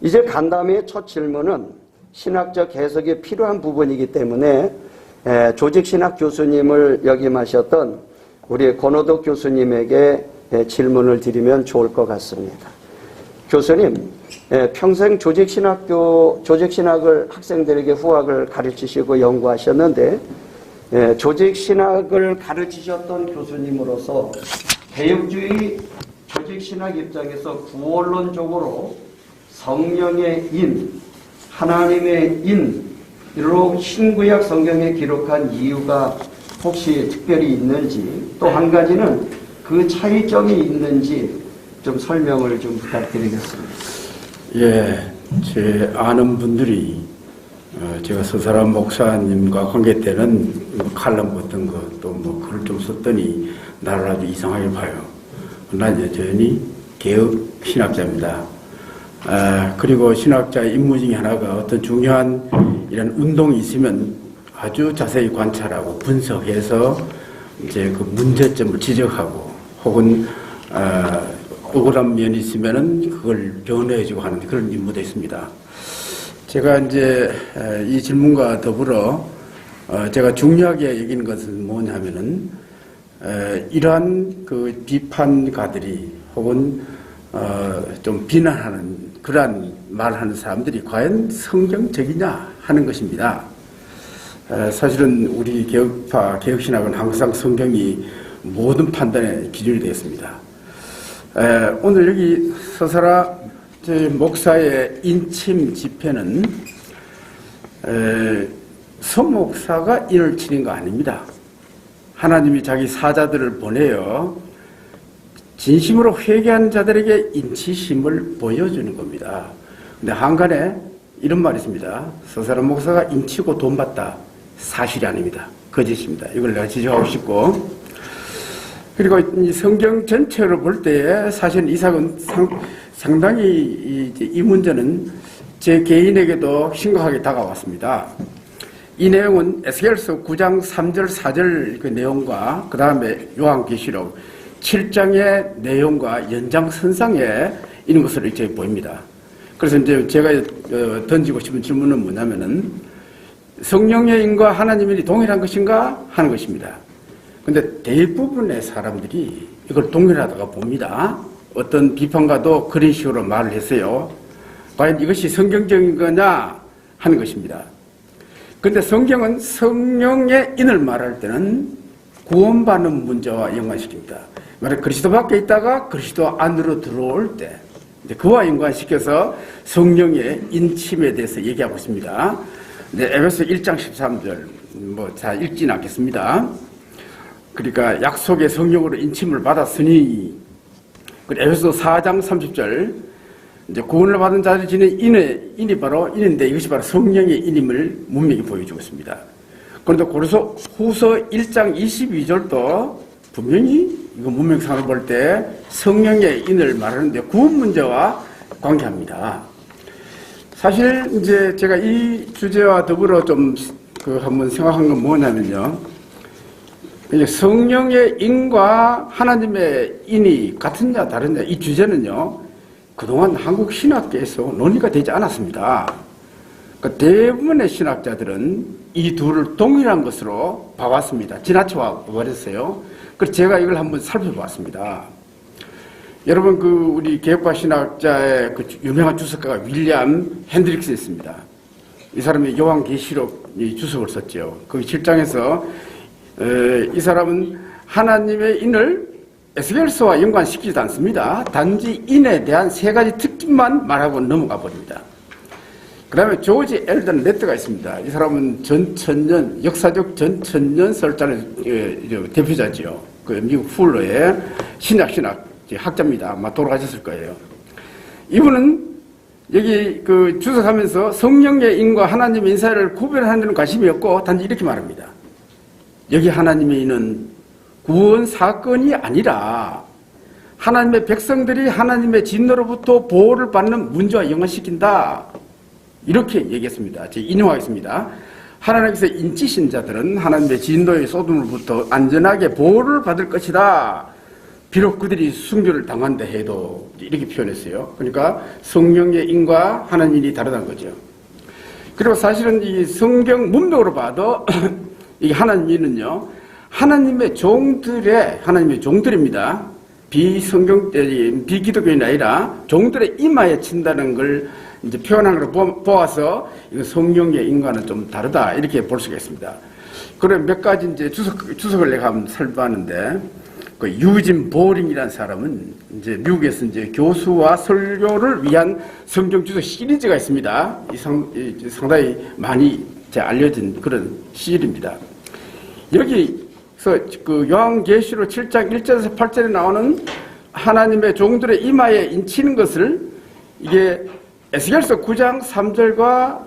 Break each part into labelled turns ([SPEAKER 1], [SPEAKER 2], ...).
[SPEAKER 1] 이제 간담회의 첫 질문은 신학적 해석이 필요한 부분이기 때문에 조직신학 교수님을 역임하셨던 우리 권호덕 교수님에게 질문을 드리면 좋을 것 같습니다. 교수님, 평생 조직신학을 학생들에게 후학을 가르치시고 연구하셨는데 조직신학을 가르치셨던 교수님으로서 개혁주의 조직신학 입장에서 구원론적으로 성령의 인, 하나님의 인으로 신구약 성경에 기록한 이유가 혹시 특별히 있는지, 또 한 가지는 그 차이점이 있는지 좀 설명을 좀 부탁드리겠습니다.
[SPEAKER 2] 예, 제 아는 분들이 제가 서사람 목사님과 관계 때는 칼럼 같은 거 또 뭐 글을 좀 썼더니 나를 아주 이상하게 봐요. 난 여전히 개혁 신학자입니다. 그리고 신학자의 임무 중에 하나가 어떤 중요한 이런 운동이 있으면 아주 자세히 관찰하고 분석해서 이제 그 문제점을 지적하고 혹은 억울한 면이 있으면은 그걸 변호해주고 하는 그런 임무도 있습니다. 제가 이제 이 질문과 더불어 제가 중요하게 여기는 것은 뭐냐면은 이러한 그 비판가들이 혹은 좀 비난하는 그러한 말하는 사람들이 과연 성경적이냐 하는 것입니다. 사실은 우리 개혁파, 개혁신학은 항상 성경이 모든 판단의 기준이 되었습니다. 오늘 여기 서사라 목사의 인침 집회는 서 목사가 인을 치는 거 아닙니다. 하나님이 자기 사자들을 보내어 진심으로 회개한 자들에게 인치심을 보여주는 겁니다. 근데 한간에 이런 말이 있습니다. 서사라 목사가 인치고 돈 받다. 사실이 아닙니다. 거짓입니다. 이걸 내가 지적하고 싶고, 그리고 이 성경 전체로 볼 때에 사실 이 사건 상당히 이 문제는 제 개인에게도 심각하게 다가왔습니다. 이 내용은 에스겔서 9장 3절 4절 그 내용과 그 다음에 요한계시록 7장의 내용과 연장선상에 있는 것으로 이제 보입니다. 그래서 이제 제가 던지고 싶은 질문은 뭐냐면은 성령의 인과 하나님의 인이 동일한 것인가 하는 것입니다. 근데 대부분의 사람들이 이걸 동일하다고 봅니다. 어떤 비판가도 그런 식으로 말을 했어요. 과연 이것이 성경적인 거냐 하는 것입니다. 그런데 성경은 성령의 인을 말할 때는 구원받는 문제와 연관시킵니다. 만약 그리스도 밖에 있다가 그리스도 안으로 들어올 때 그와 연관시켜서 성령의 인침에 대해서 얘기하고 있습니다. 에베소 1장 13절 자 읽지는 않겠습니다. 그러니까 약속의 성령으로 인침을 받았으니, 에베소 4장 30절 이제 구원을 받은 자들이 지닌 인이 바로 인인데 이것이 바로 성령의 인임을 분명히 보여주고 있습니다. 그런데 고린도 후서 1장 22절도 분명히 이거 문명상을 볼 때 성령의 인을 말하는데 구원 문제와 관계합니다. 사실 이제 제가 이 주제와 더불어 좀 한번 생각한 건 뭐냐면요. 성령의 인과 하나님의 인이 같으냐 다르냐 이 주제는요. 그동안 한국 신학계에서 논의가 되지 않았습니다. 그러니까 대부분의 신학자들은 이 둘을 동일한 것으로 봐왔습니다. 지나쳐 버렸어요. 그래서 제가 이걸 한번 살펴봤습니다. 여러분 우리 개혁파 신학자의 유명한 주석가가 윌리엄 핸드릭스였습니다. 이 사람이 요한계시록 주석을 썼죠. 거기 7장에서 이 사람은 하나님의 인을 에스겔서와 연관시키지도 않습니다. 단지 인에 대한 세 가지 특징만 말하고 넘어가 버립니다. 그 다음에 조지 엘던 레트가 있습니다. 이 사람은 전천년, 역사적 전천년 설자의 대표자지요. 미국 풀러의 신약 학자입니다. 아마 돌아가셨을 거예요. 이분은 여기 주석하면서 성령의 인과 하나님의 인 사이를 구별하는 데는 관심이 없고 단지 이렇게 말합니다. 여기 하나님의 인은 구원 사건이 아니라 하나님의 백성들이 하나님의 진노로부터 보호를 받는 문제와 연관시킨다. 이렇게 얘기했습니다. 제가 인용하겠습니다. 하나님께서 인치신 자들은 하나님의 진노의 쏟음으로부터 안전하게 보호를 받을 것이다. 비록 그들이 순교를 당한다 해도 이렇게 표현했어요. 그러니까 성령의 인과 하나님이 다르다는 거죠. 그리고 사실은 이 성경 문맥으로 봐도 이 하나님은요, 하나님의 종들입니다. 비기독교인이 아니라 종들의 이마에 친다는 걸 이제 표현한 걸 보아서 이거 성령의 인과는 좀 다르다 이렇게 볼 수가 있습니다. 그래 몇 가지 이제 주석을 내가 한번 살펴봤는데, 그 유진 보링이라는 사람은 이제 미국에서 이제 교수와 설교를 위한 성경 주석 시리즈가 있습니다. 상당히 많이 알려진 그런 시리즈입니다. 여기서 그 요한계시록 7장 1절에서 8절에 나오는 하나님의 종들의 이마에 인치는 것을 이게 에스겔서 9장 3절과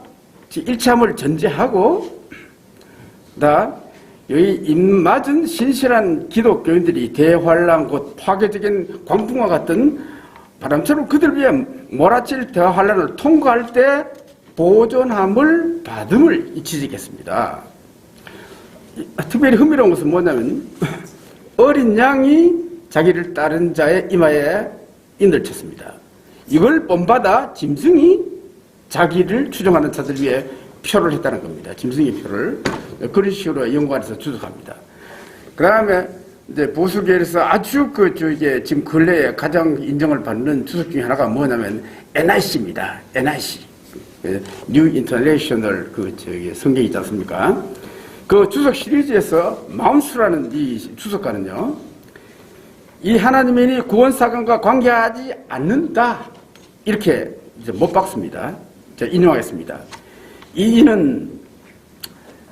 [SPEAKER 2] 일치함을 전제하고, 여기 입맞은 신실한 기독교인들이 대환란 곧 파괴적인 광풍과 같은 바람처럼 그들 위해 몰아칠 대환란을 통과할 때 보존함을 받음을 지지겠습니다. 특별히 흥미로운 것은 뭐냐면 어린 양이 자기를 따른 자의 이마에 인을 쳤습니다. 이걸 본받아 짐승이 자기를 추종하는 자들 위해 표를 했다는 겁니다. 짐승의 표를 그런 식으로 연구안에서 주석합니다. 그 다음에 이제 보수계에서 아주 이게 지금 근래에 가장 인정을 받는 주석 중에 하나가 뭐냐면 NIC입니다. NIC, New International 성경이 있지 않습니까? 그 주석 시리즈에서 마운스라는 이 주석가는요, 이 하나님이 구원 사건과 관계하지 않는다 이렇게 이제 못 박습니다. 제가 인용하겠습니다. 이 이는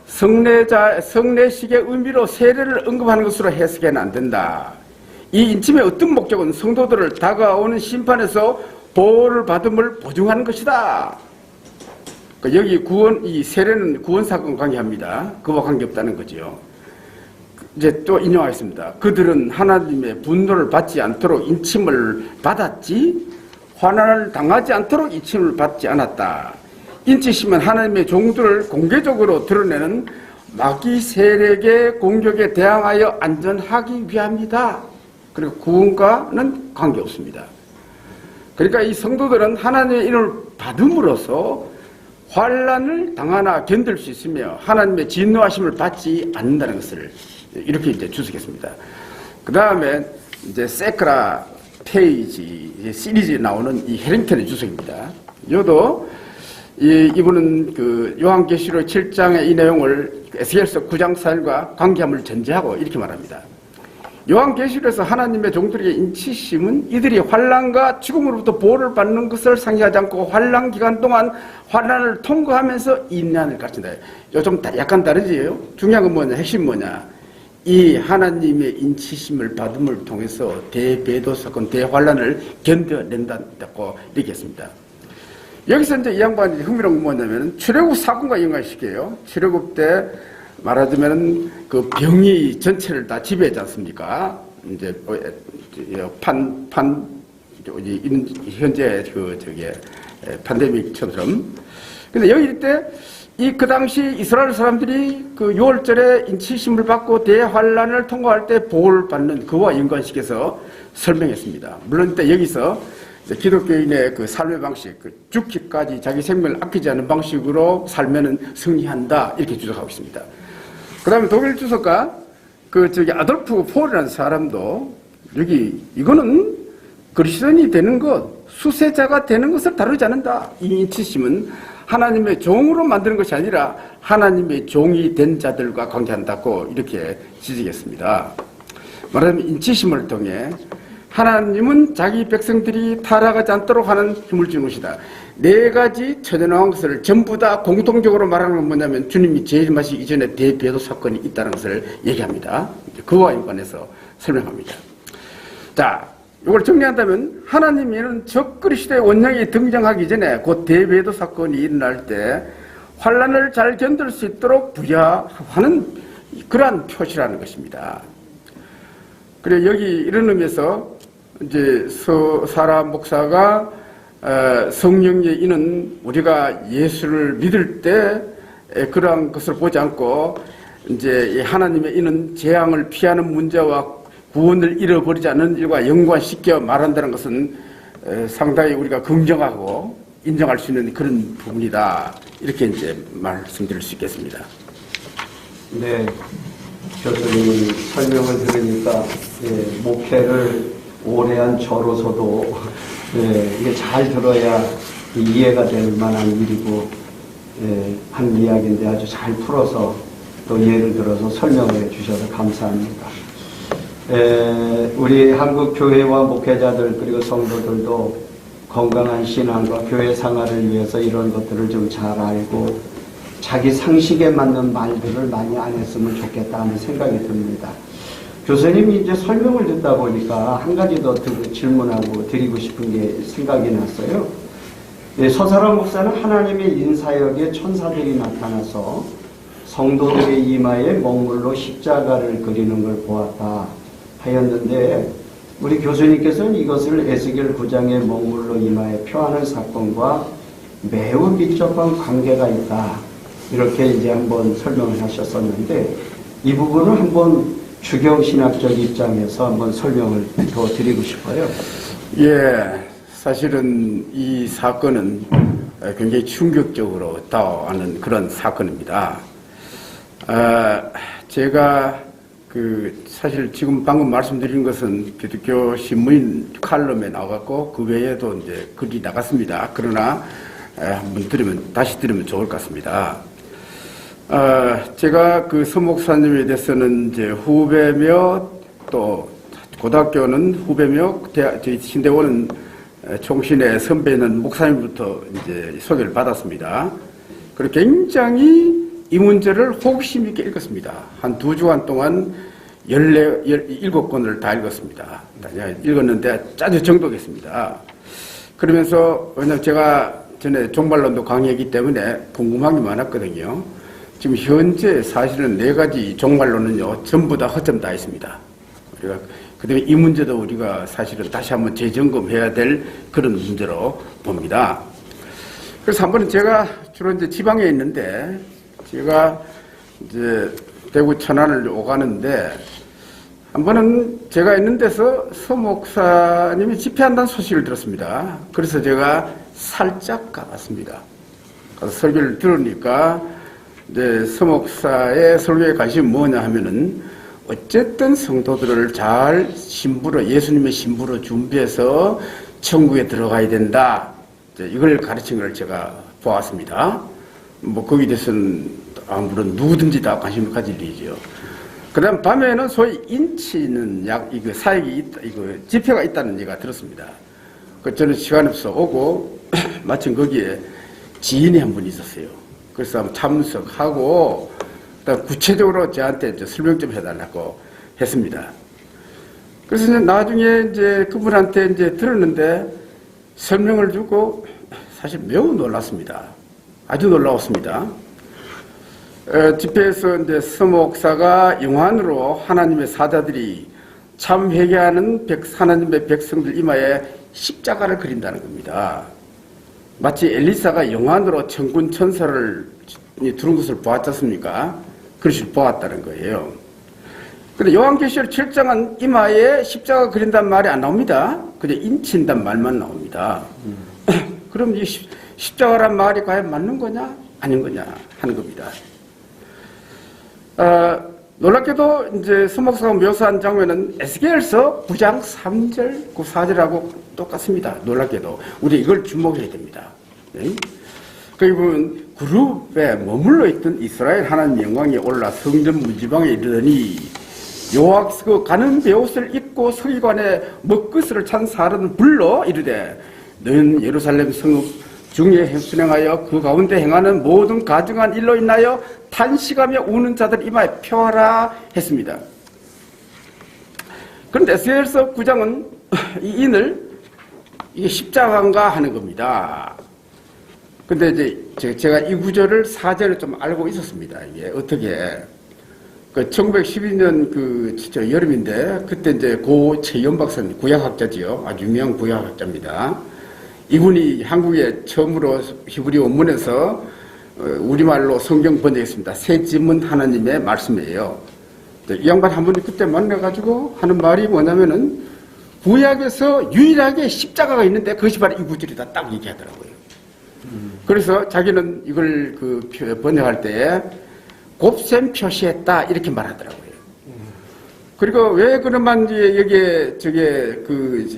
[SPEAKER 2] 성례식의 의미로 세례를 언급하는 것으로 해석해는 안 된다. 이 인침의 어떤 목적은 성도들을 다가오는 심판에서 보호를 받음을 보증하는 것이다. 여기 이 세례는 구원 사건과 관계합니다. 그와 관계없다는 거죠. 이제 또 인용하겠습니다. 그들은 하나님의 분노를 받지 않도록 인침을 받았지 환난을 당하지 않도록 인침을 받지 않았다. 인치심은 하나님의 종들을 공개적으로 드러내는 마귀 세력의 공격에 대항하여 안전하기 위함이다. 그리고 구원과는 관계없습니다. 그러니까 이 성도들은 하나님의 인을 받음으로써 환난을 당하나 견딜 수 있으며 하나님의 진노하심을 받지 않는다는 것을 이렇게 이제 주석했습니다. 그 다음에 이제 세크라 페이지 시리즈에 나오는 이 해링턴의 주석입니다. 이것도 이분은 그 요한계시록 7장의 이 내용을 에스겔서 9장 4절과 관계함을 전제하고 이렇게 말합니다. 요한계시록에서 하나님의 종들에게 인치심은 이들이 환난과 죽음으로부터 보호를 받는 것을 상기하지 않고 환난 기간 동안 환난을 통과하면서 인내를 가르친다. 이거 좀 약간 다르지요? 중요한 건 뭐냐? 핵심 뭐냐? 이 하나님의 인치심을 받음을 통해서 대배도 사건, 대환난을 견뎌낸다고 얘기했습니다. 여기서 이제 이 양반이 흥미로운 건 뭐냐면 출애굽 사건과 연관시켜요. 출애굽 때 말하자면 그 병이 전체를 다 지배하지 않습니까? 이제 현재 팬데믹처럼. 근데 여기 때 그 당시 이스라엘 사람들이 그 6월절에 인치심을 받고 대환란을 통과할 때 보호를 받는 그와 연관시켜서 설명했습니다. 물론 때 여기서 기독교인의 그 삶의 방식, 죽기까지 자기 생명을 아끼지 않는 방식으로 살면은 승리한다 이렇게 주석하고 있습니다. 그 다음에 독일 주석가 아돌프 폴이라는 사람도 이거는 그리스도인이 되는 것, 수세자가 되는 것을 다루지 않는다. 이 인치심은 하나님의 종으로 만드는 것이 아니라 하나님의 종이 된 자들과 관계한다고 이렇게 지적했습니다. 말하자면 인치심을 통해 하나님은 자기 백성들이 타락하지 않도록 하는 힘을 주는 것이다. 네 가지 천연한 것을 전부 다 공통적으로 말하는 건 뭐냐면 주님이 재림하시기 이전에 대배도 사건이 있다는 것을 얘기합니다. 그와 연관해서 설명합니다. 자, 이걸 정리한다면 하나님은 적그리스도의 원령이 등장하기 전에 곧 대배도 사건이 일어날 때 환난을 잘 견딜 수 있도록 부여하는 그러한 표시라는 것입니다. 그래 여기 이런 의미에서 이제 사라 목사가 성령의 인은 우리가 예수를 믿을 때 그러한 것을 보지 않고 이제 하나님의 인은 재앙을 피하는 문제와 구원을 잃어버리지 않는 일과 연관시켜 말한다는 것은 상당히 우리가 긍정하고 인정할 수 있는 그런 부분이다. 이렇게 이제 말씀드릴 수 있겠습니다.
[SPEAKER 1] 네, 교수님 설명을 들으니까 목회를 오래 한 저로서도 이게 잘 들어야 이해가 될 만한 일이고 한 이야기인데 아주 잘 풀어서 또 예를 들어서 설명을 해주셔서 감사합니다. 우리 한국 교회와 목회자들 그리고 성도들도 건강한 신앙과 교회 생활을 위해서 이런 것들을 좀 잘 알고 자기 상식에 맞는 말들을 많이 안 했으면 좋겠다 하는 생각이 듭니다. 교수님이 이제 설명을 듣다 보니까 한 가지 더 질문하고 드리고 싶은 게 생각이 났어요. 서사람 목사는 하나님의 인사역에 천사들이 나타나서 성도들의 이마에 먹물로 십자가를 그리는 걸 보았다 하였는데 우리 교수님께서는 이것을 에스겔 9장의 먹물로 이마에 표하는 사건과 매우 밀접한 관계가 있다 이렇게 이제 한번 설명을 하셨었는데 이 부분을 한번 주경신학적 입장에서 한번 설명을 더 드리고 싶어요.
[SPEAKER 2] 예, 사실은 이 사건은 굉장히 충격적으로 다가오는 그런 사건입니다. 제가 사실 지금 방금 말씀드린 것은 기독교 신문 칼럼에 나왔고 그 외에도 이제 글이 나갔습니다. 그러나 한번 다시 들으면 좋을 것 같습니다. 제가 그 서 목사님에 대해서는 이제 후배며 또 고등학교는 후배며 저희 신대원은 총신의 선배는 목사님부터 이제 소개를 받았습니다. 그리고 굉장히 이 문제를 호기심 있게 읽었습니다. 한 2주간 동안 17권을 다 읽었습니다. 읽었는데 아주 정독했습니다. 그러면서, 왜냐면 제가 전에 종말론도 강의했기 때문에 궁금한 게 많았거든요. 지금 현재 사실은 4가지 종말론은요, 전부 다 허점 다 있습니다. 우리가, 그 다음에 이 문제도 우리가 사실은 다시 한번 재점검해야 될 그런 문제로 봅니다. 그래서 한 번은 제가 주로 이제 지방에 있는데, 제가 이제 대구 천안을 오가는데 한 번은 제가 있는 데서 서 목사님이 집회한다는 소식을 들었습니다. 그래서 제가 살짝 가봤습니다. 가서 설교를 들으니까 이제 서 목사의 설교에 관심이 뭐냐 하면은 어쨌든 성도들을 잘 신부로 예수님의 신부로 준비해서 천국에 들어가야 된다. 이걸 가르친 걸 제가 보았습니다. 뭐 거기에 대해서는 물론 누구든지 다 관심을 가질 일이죠. 그다음 밤에는 소위 인치는 이거 사역이 있다, 이거 집회가 있다는 얘기가 들었습니다. 저는 시간이 없어 오고 마침 거기에 지인이 한 분 있었어요. 그래서 한번 참석하고 그다음 구체적으로 저한테 이제 설명 좀 해달라고 했습니다. 그래서 이제 나중에 이제 그분한테 이제 들었는데 설명을 주고 사실 매우 놀랐습니다. 아주 놀라웠습니다. 집회에서 이제 서 목사가 영환으로 하나님의 사자들이 참 회개하는 하나님의 백성들 이마에 십자가를 그린다는 겁니다. 마치 엘리사가 영환으로 천군 천사를 두른 것을 보았지 않습니까? 그것을 보았다는 거예요. 근데 요한계시록 7장은 이마에 십자가 그린다는 말이 안 나옵니다. 그냥 인친다는 말만 나옵니다. 그럼 이 십자가란 말이 과연 맞는 거냐 아닌 거냐 하는 겁니다. 놀랍게도 이제 서 목사가 묘사한 장면은 에스겔서 9장 3절, 4절하고 똑같습니다. 놀랍게도 우리 이걸 주목해야 됩니다. 네? 그리고 그룹에 머물러 있던 이스라엘 하나님 영광이 올라 성전 문지방에 이르더니 그 가는 베옷을 입고 서기관의 먹것을 찬 사람을 불러 이르되 너는 예루살렘 성읍 중에 순행하여 그 가운데 행하는 모든 가증한 일로 인하여 탄식하며 우는 자들 이마에 펴라 했습니다. 그런데 에스겔서 9장은 이 인을 이게 십자가인가 하는 겁니다. 근데 이제 제가 이 구절을 사전에 좀 알고 있었습니다. 이게 어떻게 1912년 여름인데 그때 이제 고 최연 박사님 구약학자지요. 아주 유명한 구약학자입니다. 이분이 한국에 처음으로 히브리 원문에서 우리말로 성경 번역했습니다. 새 지문 하나님의 말씀이에요. 이 양반 한 분이 그때 만나가지고 하는 말이 뭐냐면은 구약에서 유일하게 십자가가 있는데 그것이 바로 이 구절이다 딱 얘기하더라고요. 그래서 자기는 이걸 번역할 때 곱셈 표시했다 이렇게 말하더라고요. 그리고 왜 그러면 여기에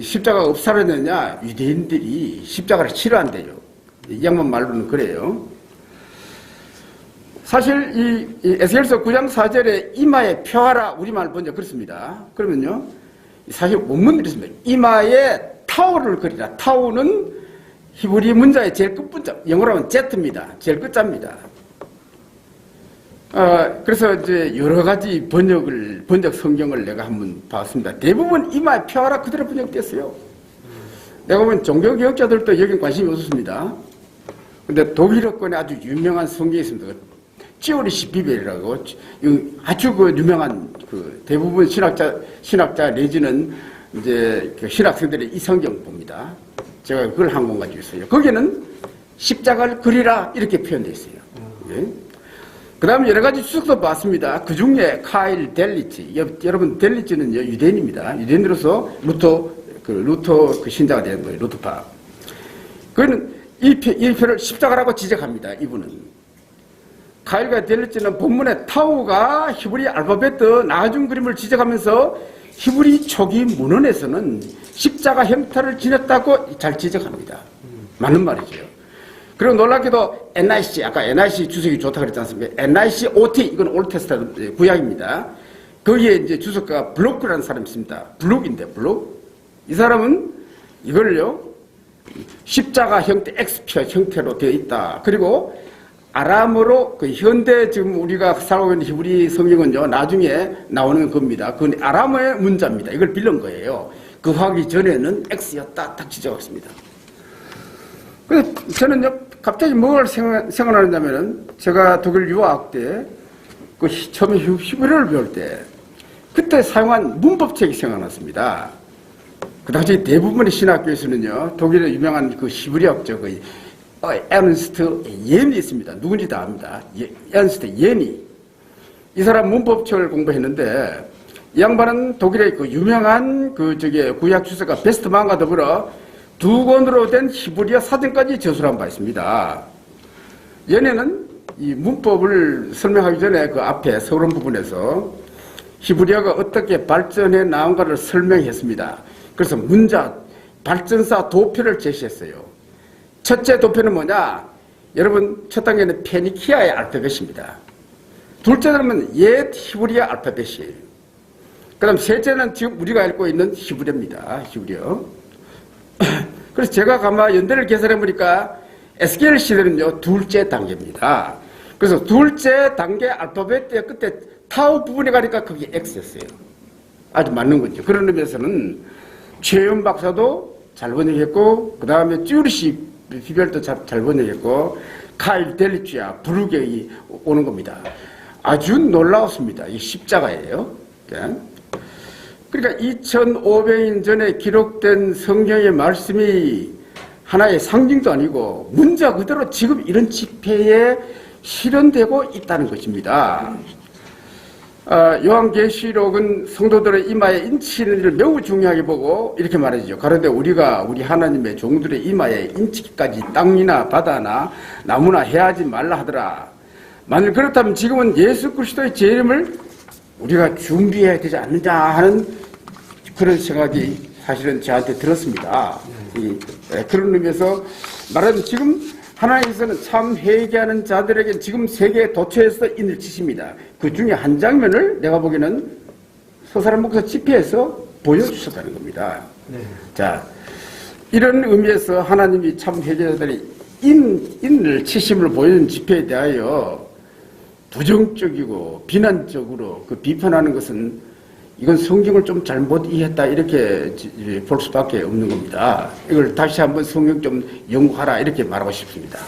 [SPEAKER 2] 십자가가 없사라느냐? 유대인들이 십자가를 싫어한대요. 이 양반 말로는 그래요. 사실 이 에스겔서 9장 4절에 이마에 펴하라 우리말 번역 그렇습니다. 그러면요 사실 원문이 이렇습니다. 이마에 타오를 그리라. 타오는 히브리 문자의 제일 끝문자, 영어로 하면 Z입니다. 제일 끝자입니다. 그래서 이제 여러 가지 번역 성경을 내가 한번 봤습니다. 대부분 이마에 펴하라 그대로 번역됐어요. 내가 보면 종교개혁자들도 여긴 관심이 없었습니다. 근데 독일어권에 아주 유명한 성경이 있습니다. 찌오리시 비벨이라고 아주 유명한 대부분 신학자 내지는 이제 신학생들이 이 성경 봅니다. 제가 그걸 한 권 가지고 있어요. 거기는 십자가를 그리라 이렇게 표현되어 있어요. 예. 그 다음에 여러 가지 추석도 봤습니다. 그 중에 카일 델리치. 여러분, 델리치는요, 유대인입니다. 유대인으로서 루터 신자가 된 거예요. 루터파. 그는 이 표를 십자가라고 지적합니다. 이분은. 카일과 델리치는 본문의 타우가 히브리 알파벳 나중 그림을 지적하면서 히브리 초기 문헌에서는 십자가 형태를 지녔다고 잘 지적합니다. 맞는 말이죠. 그리고 놀랍게도 NIC, 아까 NIC 주석이 좋다고 그랬지 않습니까? NIC OT, 이건 올테스트 구약입니다. 거기에 이제 주석가가 블록이라는 사람이 있습니다. 블록인데, 블록. 이 사람은 이걸요, 십자가 형태, X표 형태로 되어 있다. 그리고 아람어로 현대 지금 우리가 살고 있는 히브리 성경은요, 나중에 나오는 겁니다. 그건 아람어의 문자입니다. 이걸 빌린 거예요. 그 하기 전에는 X였다. 딱 지적했습니다. 그래서 저는요, 갑자기 뭘 생각나느냐면은, 제가 독일 유학 때, 처음에 히브리어를 배울 때, 그때 사용한 문법책이 생각났습니다. 그 당시 대부분의 신학교에서는요, 독일의 유명한 히브리학자, 에른스트 예니 있습니다. 누군지 다 압니다. 에른스트 예니. 이 사람 문법책을 공부했는데, 이 양반은 독일의 유명한 구약 주석가 베스트만과 더불어 2권으로 된 히브리어 사전까지 저술한 바 있습니다. 얘네는 이 문법을 설명하기 전에 그 앞에 서론 부분에서 히브리어가 어떻게 발전해 나온가를 설명했습니다. 그래서 문자, 발전사 도표를 제시했어요. 첫째 도표는 뭐냐? 여러분, 첫 단계는 페니키아의 알파벳입니다. 둘째는 옛 히브리어 알파벳이에요. 그 다음 셋째는 지금 우리가 읽고 있는 히브리어입니다. 히브리어. 그래서 제가 가만 연대를 계산해보니까 에스겔 시대는요, 둘째 단계입니다. 그래서 둘째 단계 알파벳 때 끝에 타우 부분에 가니까 그게 X였어요. 아주 맞는 거죠. 그런 의미에서는 최윤 박사도 잘 번역했고, 그 다음에 찌우리시 비별도 잘 번역했고, 카일 델리치아, 부르게 오는 겁니다. 아주 놀라웠습니다. 이 십자가예요. 그러니까 2500년 전에 기록된 성경의 말씀이 하나의 상징도 아니고 문자 그대로 지금 이런 집회에 실현되고 있다는 것입니다. 요한계시록은 성도들의 이마에 인치는 일을 매우 중요하게 보고 이렇게 말하죠. 그런데 우리가 우리 하나님의 종들의 이마에 인치기까지 땅이나 바다나 나무나 해하지 말라 하더라. 만일 그렇다면 지금은 예수 그리스도의 재림을 우리가 준비해야 되지 않느냐 하는 그런 생각이 사실은 저한테 들었습니다. 그런 의미에서 말하자면 지금 하나님께서는 참 회개하는 자들에게 지금 세계 도처에서 인을 치십니다. 그 중에 한 장면을 내가 보기에는 서사람 목사 집회에서 보여주셨다는 겁니다. 네. 자, 이런 의미에서 하나님이 참 회개자들이 인을 치심을 보여준 집회에 대하여 부정적이고 비난적으로 비판하는 것은 이건 성경을 좀 잘못 이해했다 이렇게 볼 수밖에 없는 겁니다. 이걸 다시 한번 성경 좀 연구하라 이렇게 말하고 싶습니다.